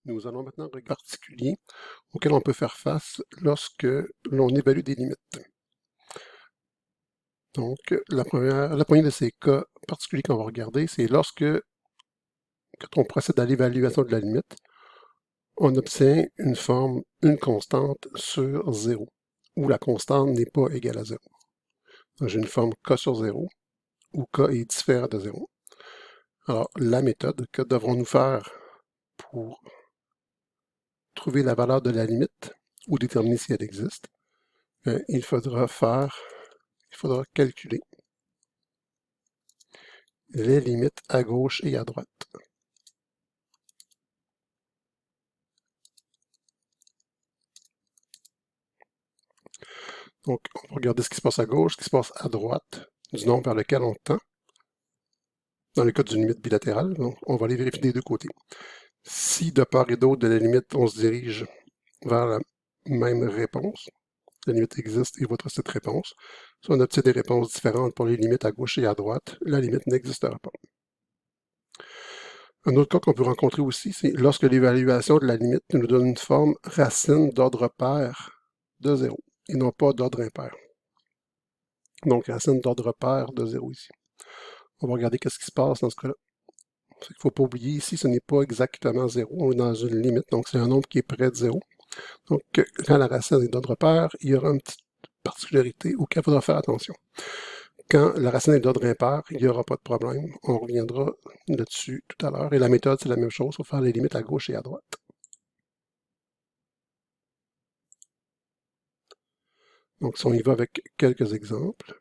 Nous allons maintenant regarder un particulier auquel on peut faire face lorsque l'on évalue des limites. Donc, la première de ces cas particuliers qu'on va regarder, c'est lorsque, quand on procède à l'évaluation de la limite, on obtient une constante sur 0, où la constante n'est pas égale à 0. Donc, j'ai une forme k sur 0, où k est différent de 0. Alors, la méthode, que devrons-nous faire pour trouver la valeur de la limite ou déterminer si elle existe? Il faudra calculer les limites à gauche et à droite. Donc, on va regarder ce qui se passe à gauche, ce qui se passe à droite du nombre vers lequel on tend. Dans le cas d'une limite bilatérale, donc on va aller vérifier des deux côtés. Si de part et d'autre de la limite, on se dirige vers la même réponse, la limite existe et votre cette réponse. Si on obtient des réponses différentes pour les limites à gauche et à droite, la limite n'existera pas. Un autre cas qu'on peut rencontrer aussi, c'est lorsque l'évaluation de la limite nous donne une forme racine d'ordre pair de 0 et non pas d'ordre impair. Donc, racine d'ordre pair de 0 ici. On va regarder qu'est-ce qui se passe dans ce cas-là. Il ne faut pas oublier ici, ce n'est pas exactement 0. On est dans une limite, donc c'est un nombre qui est près de 0. Donc, quand la racine est d'ordre pair, il y aura une petite particularité auquel il faudra faire attention. Quand la racine est d'ordre impair, il n'y aura pas de problème. On reviendra là-dessus tout à l'heure. Et la méthode, c'est la même chose. Il faut faire les limites à gauche et à droite. Donc, si on y va avec quelques exemples.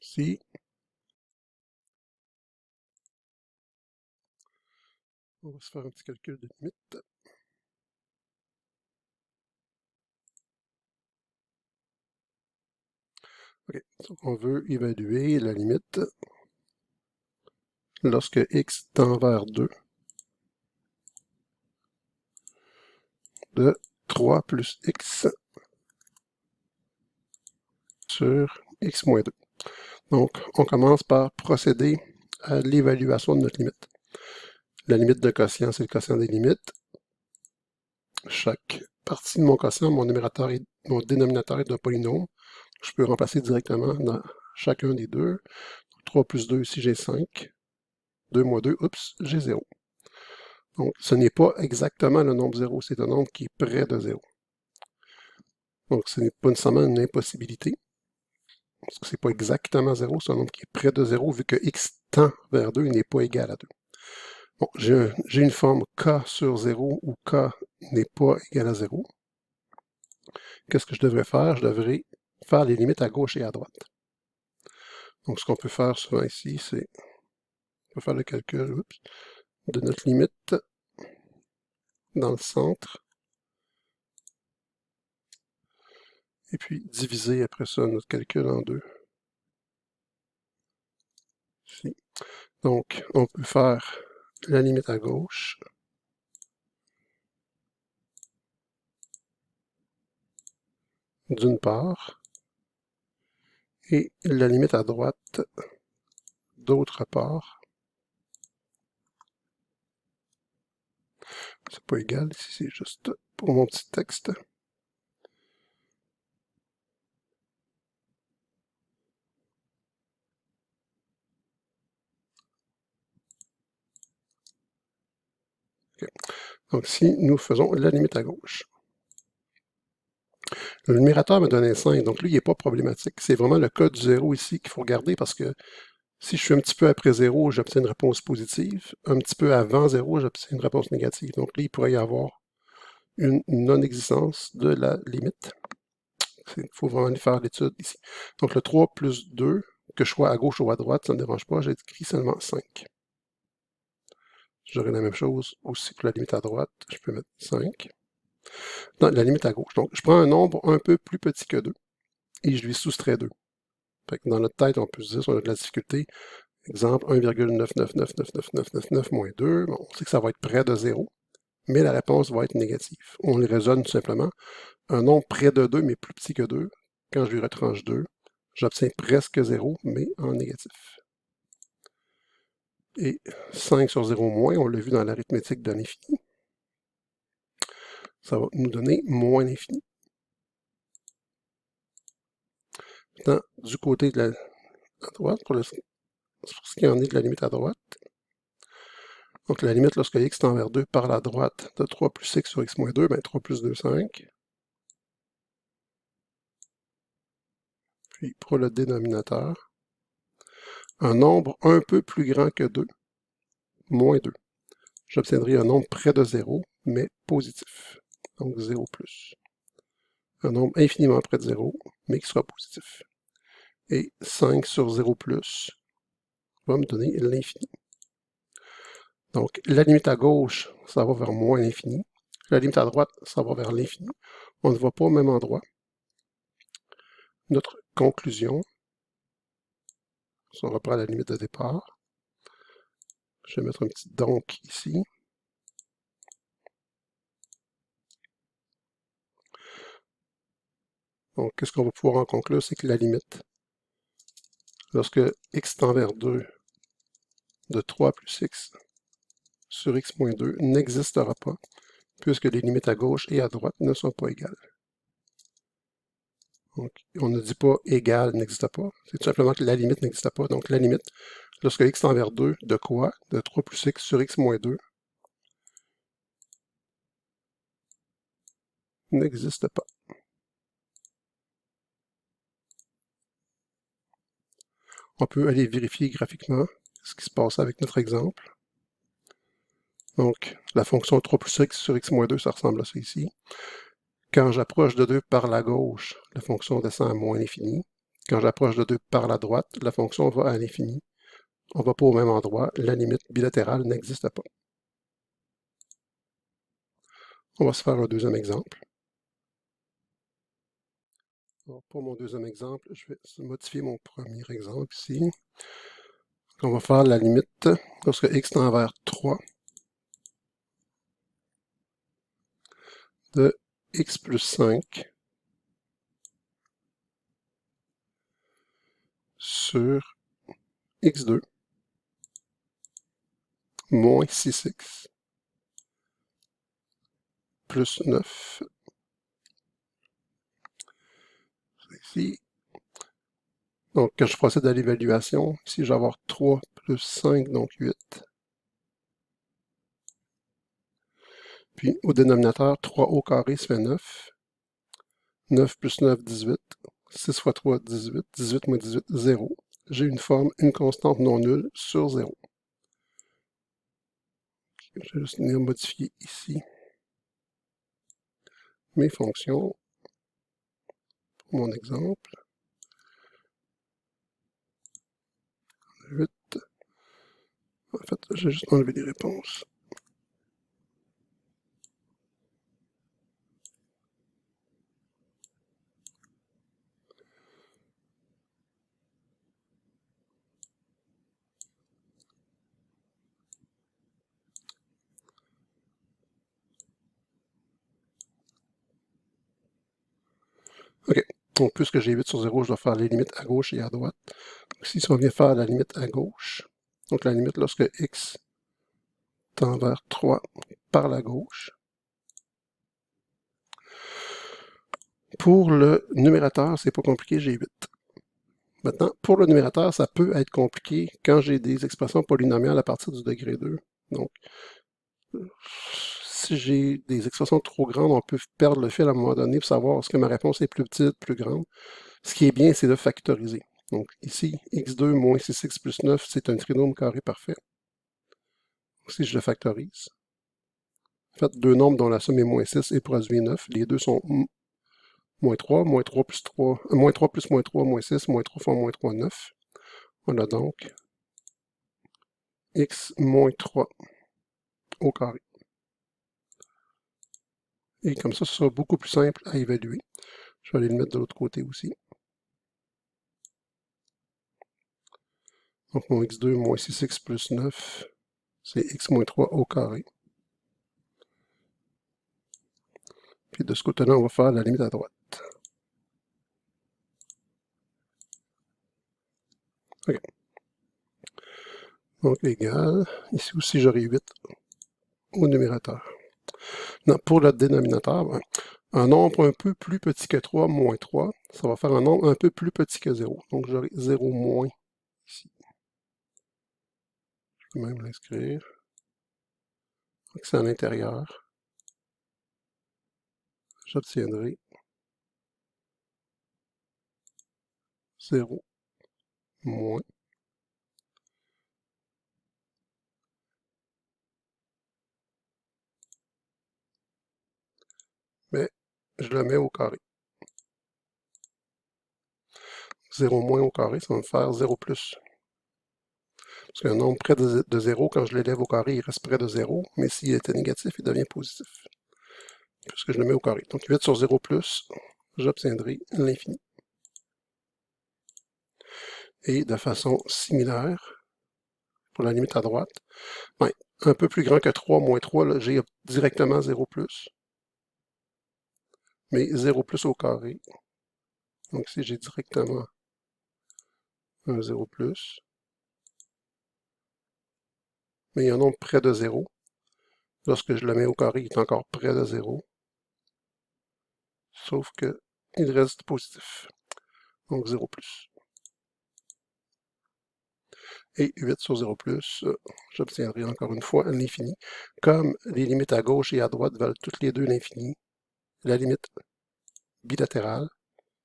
Ici. On va se faire un petit calcul de limite. OK. Donc, on veut évaluer la limite lorsque x tend vers 2 de 3 plus x sur x moins 2. Donc, on commence par procéder à l'évaluation de notre limite. La limite de quotient, c'est le quotient des limites. Chaque partie de mon quotient, mon dénominateur est d'un polynôme. Je peux remplacer directement dans chacun des deux. 3 plus 2, ici j'ai 5. 2 moins 2, oups, j'ai 0. Donc, ce n'est pas exactement le nombre 0, c'est un nombre qui est près de 0. Donc, ce n'est pas nécessairement une impossibilité, parce que ce n'est pas exactement 0, c'est un nombre qui est près de 0, vu que x tend vers 2, il n'est pas égal à 2. Bon, j'ai une forme k sur 0 où k n'est pas égal à 0. Qu'est-ce que je devrais faire? Je devrais faire les limites à gauche et à droite. Donc, ce qu'on peut faire souvent ici, c'est on peut faire le calcul de notre limite dans le centre. Et puis, diviser après ça notre calcul en deux. Ici. Donc, on peut faire la limite à gauche. D'une part. Et la limite à droite d'autre part. C'est pas égal, ici c'est juste pour mon petit texte. Okay. Donc si nous faisons la limite à gauche. Le numérateur me donne 5, donc lui, il n'est pas problématique. C'est vraiment le cas du 0 ici qu'il faut regarder parce que si je suis un petit peu après 0, j'obtiens une réponse positive. Un petit peu avant 0, j'obtiens une réponse négative. Donc là, il pourrait y avoir une non-existence de la limite. Il faut vraiment aller faire l'étude ici. Donc le 3 plus 2, que je sois à gauche ou à droite, ça ne me dérange pas, j'ai écrit seulement 5. J'aurai la même chose aussi pour la limite à droite, je peux mettre 5. Dans la limite à gauche. Donc je prends un nombre un peu plus petit que 2 et je lui soustrais 2. Fait que dans notre tête, on peut se dire, si on a de la difficulté, exemple 1,999999 moins 2, bon, on sait que ça va être près de 0, mais la réponse va être négative. On le raisonne tout simplement. Un nombre près de 2, mais plus petit que 2, quand je lui retranche 2, j'obtiens presque 0, mais en négatif. Et 5 sur 0 moins, on l'a vu dans l'arithmétique de l'infini, ça va nous donner moins l'infini. Maintenant, du côté de à droite, pour ce qui en est de la limite à droite, donc la limite lorsque x tend vers 2 par la droite de 3 plus x sur x moins 2, ben 3 plus 2, 5. Puis pour le dénominateur, un nombre un peu plus grand que 2, moins 2. J'obtiendrai un nombre près de 0, mais positif. Donc 0 plus. Un nombre infiniment près de 0, mais qui sera positif. Et 5 sur 0 plus va me donner l'infini. Donc la limite à gauche, ça va vers moins l'infini. La limite à droite, ça va vers l'infini. On ne va pas au même endroit. Notre conclusion, si on reprend la limite de départ, je vais mettre un petit donc ici. Donc, qu'est-ce qu'on va pouvoir en conclure? C'est que la limite, lorsque x tend vers 2 de 3 plus x sur x moins 2 n'existera pas, puisque les limites à gauche et à droite ne sont pas égales. Donc, on ne dit pas égal n'existe pas, c'est tout simplement que la limite n'existe pas. Donc, la limite, lorsque x tend vers 2, de quoi? De 3 plus x sur x moins 2 n'existe pas. On peut aller vérifier graphiquement ce qui se passe avec notre exemple. Donc, la fonction 3 plus x sur x moins 2, ça ressemble à ça ici. Quand j'approche de 2 par la gauche, la fonction descend à moins l'infini. Quand j'approche de 2 par la droite, la fonction va à l'infini. On ne va pas au même endroit. La limite bilatérale n'existe pas. On va se faire un deuxième exemple. Alors, pour mon deuxième exemple, je vais modifier mon premier exemple ici. On va faire la limite lorsque x tend vers 3 de x plus 5 sur x2 moins 6x plus 9. Ici. Donc, quand je procède à l'évaluation, ici, je vais avoir 3 plus 5, donc 8. Puis, au dénominateur, 3 au carré, ça fait 9. 9 plus 9, 18. 6 fois 3, 18. 18 moins 18, 0. J'ai une forme, une constante non nulle sur 0. Je vais juste venir modifier ici mes fonctions pour mon exemple. 8. En fait, j'ai juste enlevé les réponses. OK. Donc, puisque j'ai 8 sur 0, je dois faire les limites à gauche et à droite. Donc, si on vient faire la limite à gauche, donc la limite lorsque x tend vers 3 par la gauche. Pour le numérateur, c'est pas compliqué, j'ai 8. Maintenant, pour le numérateur, ça peut être compliqué quand j'ai des expressions polynomiales à partir du degré 2. Donc, si j'ai des expressions trop grandes, on peut perdre le fil à un moment donné pour savoir est-ce que ma réponse est plus petite, plus grande. Ce qui est bien, c'est de factoriser. Donc ici, x2 moins 6x plus 9, c'est un trinôme carré parfait. Si je le factorise, en fait, deux nombres dont la somme est moins 6 et produit 9, les deux sont moins 3 plus 3, moins 3 plus moins 3, moins 6, moins 3 fois moins 3, 9. On a donc x moins 3 au carré. Et comme ça, ce sera beaucoup plus simple à évaluer. Je vais aller le mettre de l'autre côté aussi. Donc mon x2 moins 6x plus 9, c'est x moins 3 au carré. Puis de ce côté-là, on va faire la limite à droite. OK. Donc, égal. Ici aussi, j'aurai 8 au numérateur. Non, pour le dénominateur, ben, un nombre un peu plus petit que 3 moins 3, ça va faire un nombre un peu plus petit que 0. Donc, j'aurai 0 moins ici. Je peux même l'inscrire. Donc, c'est à l'intérieur. J'obtiendrai 0 moins. Mais je le mets au carré. 0 moins au carré, ça va me faire 0 plus. Parce qu'un nombre près de 0, quand je l'élève au carré, il reste près de 0, mais s'il était négatif, il devient positif, puisque je le mets au carré. Donc 8 sur 0 plus, j'obtiendrai l'infini. Et de façon similaire, pour la limite à droite, ben, un peu plus grand que 3 moins 3, j'ai directement 0 plus, mais 0 plus au carré. Donc ici, j'ai directement un 0 plus, mais il y a un nombre près de 0. Lorsque je le mets au carré, il est encore près de 0, sauf qu'il reste positif. Donc 0 plus. Et 8 sur 0 plus, j'obtiendrai encore une fois l'infini. Comme les limites à gauche et à droite valent toutes les deux l'infini, la limite bilatérale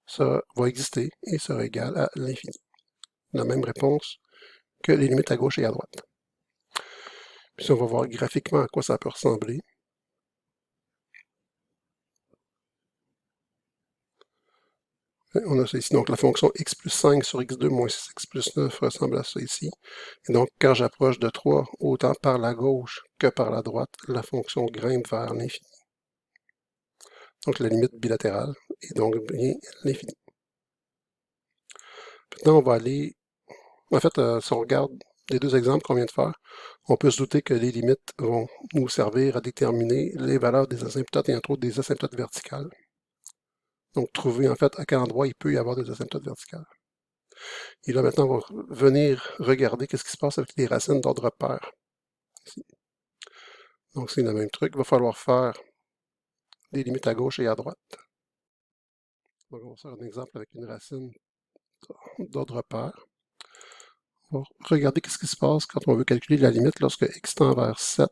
ça va exister et sera égale à l'infini. La même réponse que les limites à gauche et à droite. Puis on va voir graphiquement à quoi ça peut ressembler. On a ça ici. Donc, la fonction x plus 5 sur x2 moins 6x plus 9 ressemble à ça ici. Et donc, quand j'approche de 3, autant par la gauche que par la droite, la fonction grimpe vers l'infini. Donc, la limite bilatérale est donc bien l'infini. Maintenant, on va aller... En fait, si on regarde les deux exemples qu'on vient de faire, on peut se douter que les limites vont nous servir à déterminer les valeurs des asymptotes et entre autres des asymptotes verticales. Donc, trouver en fait à quel endroit il peut y avoir des asymptotes verticales. Et là, maintenant, on va venir regarder qu'est-ce qui se passe avec les racines d'ordre pair. Ici. Donc, c'est le même truc. Il va falloir faire des limites à gauche et à droite. Donc, on va faire un exemple avec une racine d'ordre pair. On va regarder qu'est-ce qui se passe quand on veut calculer la limite lorsque x tend vers 7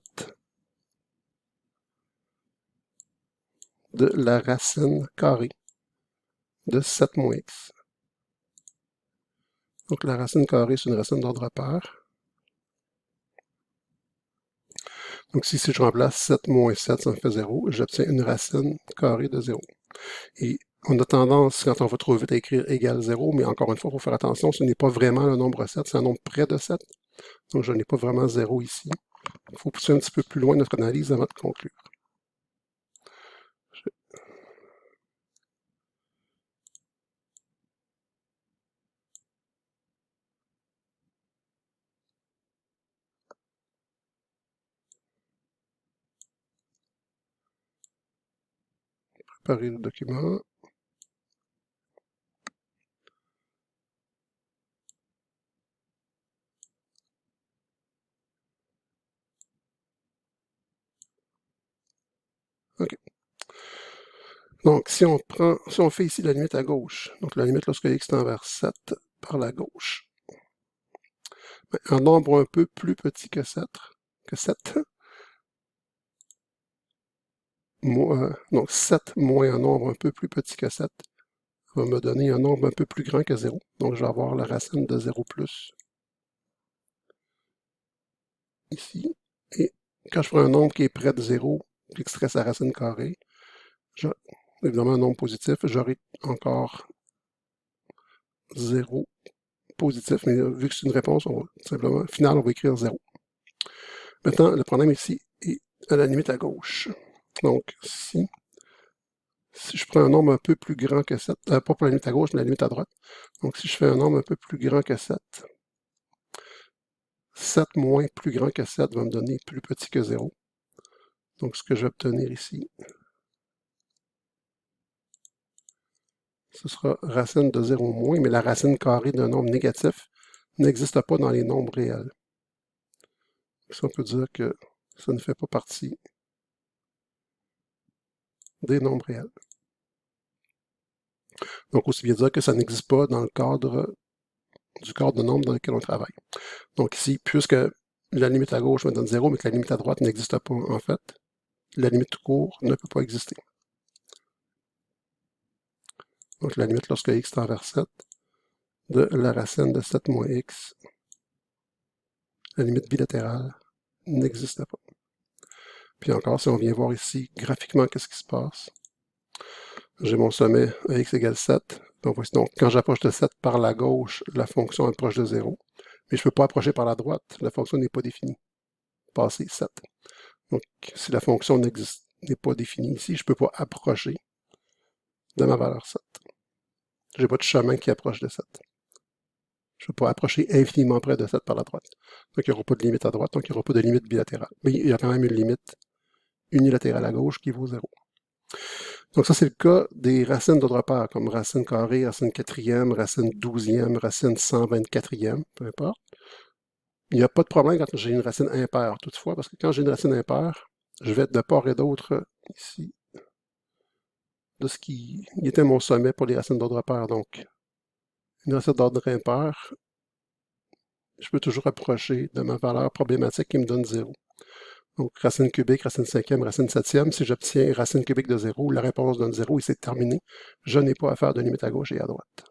de la racine carrée de 7 moins x. Donc, la racine carrée, c'est une racine d'ordre pair. Donc, si je remplace 7 moins 7, ça me fait 0. J'obtiens une racine carrée de 0. Et on a tendance, quand on va trop vite, à écrire égal 0, mais encore une fois, il faut faire attention, ce n'est pas vraiment le nombre 7, c'est un nombre près de 7. Donc, je n'ai pas vraiment 0 ici. Il faut pousser un petit peu plus loin notre analyse avant de conclure. Je vais préparer le document. OK. Donc, si on fait ici la limite à gauche, donc la limite lorsque x tend vers 7 par la gauche, un nombre un peu plus petit que 7, donc 7 moins un nombre un peu plus petit que 7 va me donner un nombre un peu plus grand que 0. Donc, je vais avoir la racine de 0 plus ici. Et quand je prends un nombre qui est près de 0, j'extrais sa racine carrée, évidemment un nombre positif, j'aurai encore 0 positif, mais vu que c'est une réponse, on va simplement, final, on va écrire 0. Maintenant, le problème ici est à la limite à gauche. Donc, si je prends un nombre un peu plus grand que 7, pas pour la limite à gauche, mais la limite à droite. Donc, si je fais un nombre un peu plus grand que 7, 7 moins plus grand que 7 va me donner plus petit que 0. Donc, ce que je vais obtenir ici, ce sera racine de 0 moins, mais la racine carrée d'un nombre négatif n'existe pas dans les nombres réels. Ça, on peut dire que ça ne fait pas partie des nombres réels. Donc, aussi bien dire que ça n'existe pas dans le cadre du cadre de nombres dans lequel on travaille. Donc ici, puisque la limite à gauche me donne 0, mais que la limite à droite n'existe pas, en fait, la limite tout court ne peut pas exister. Donc la limite lorsque x tend vers 7 de la racine de 7 moins x, la limite bilatérale n'existe pas. Puis encore, si on vient voir ici graphiquement qu'est-ce qui se passe, j'ai mon sommet à x égale 7. Donc quand j'approche de 7 par la gauche, la fonction approche de 0. Mais je ne peux pas approcher par la droite, la fonction n'est pas définie. Passer 7. Donc si la fonction n'est pas définie ici, je ne peux pas approcher de ma valeur 7. Je n'ai pas de chemin qui approche de 7. Je ne peux pas approcher infiniment près de 7 par la droite. Donc il n'y aura pas de limite à droite, donc il n'y aura pas de limite bilatérale. Mais il y a quand même une limite unilatérale à gauche qui vaut 0. Donc ça, c'est le cas des racines d'autres paires, comme racine carrée, racine quatrième, racine 12e, racine 124e, peu importe. Il n'y a pas de problème quand j'ai une racine impaire, toutefois, parce que quand j'ai une racine impaire, je vais de part et d'autre, ici, de ce qui était mon sommet pour les racines d'ordre pair. Donc, une racine d'ordre impair, je peux toujours approcher de ma valeur problématique qui me donne 0. Donc, racine cubique, racine cinquième, racine septième, si j'obtiens racine cubique de 0, la réponse donne 0 et c'est terminé. Je n'ai pas à faire de limite à gauche et à droite.